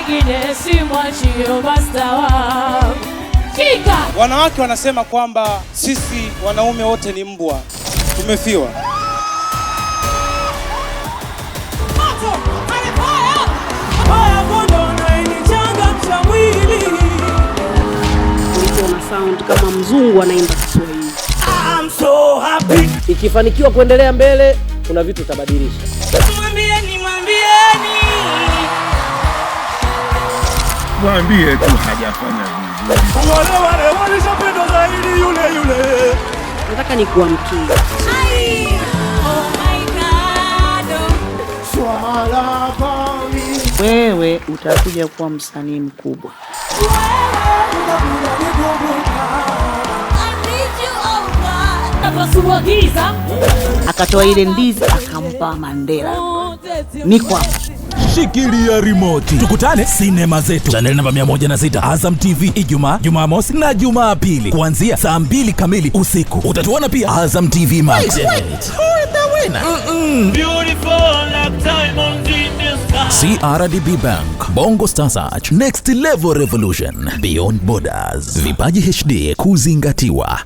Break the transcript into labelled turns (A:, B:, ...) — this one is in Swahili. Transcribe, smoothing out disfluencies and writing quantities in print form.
A: mwingine simwachio master wangu. Kika.
B: Wanawake wanasema kwamba sisi wanaume wote ni mbwa. Tumefiwa.
C: Sound kama mzungu anaimba Kiswahili.
D: I'm so happy.
E: Ikifanikiwa kuendelea mbele, kuna vitu utabadilisha.
F: Mwambie tu hajafanya vizuri.
D: Wale walishapenda zaidi yule.
C: Nataka nikuamkie.
A: Oh my God.
C: Wewe utakuja kuwa msanii mkubwa. Akatoa ile ndizi akampa Mandela. Niko hapa.
D: Shikilia remote. Tukutane sinema zetu. Channel namba 106 Azam TV Ijumaa, Jumamosi na Jumapili kuanzia saa 2 kamili usiku. Utatuona pia Azam TV Max. Beautiful like diamonds in the sky. CRDB Bank, Bongo Star Search, Next Level Revolution, Beyond Borders. Vipaji HD kuzingatiwa.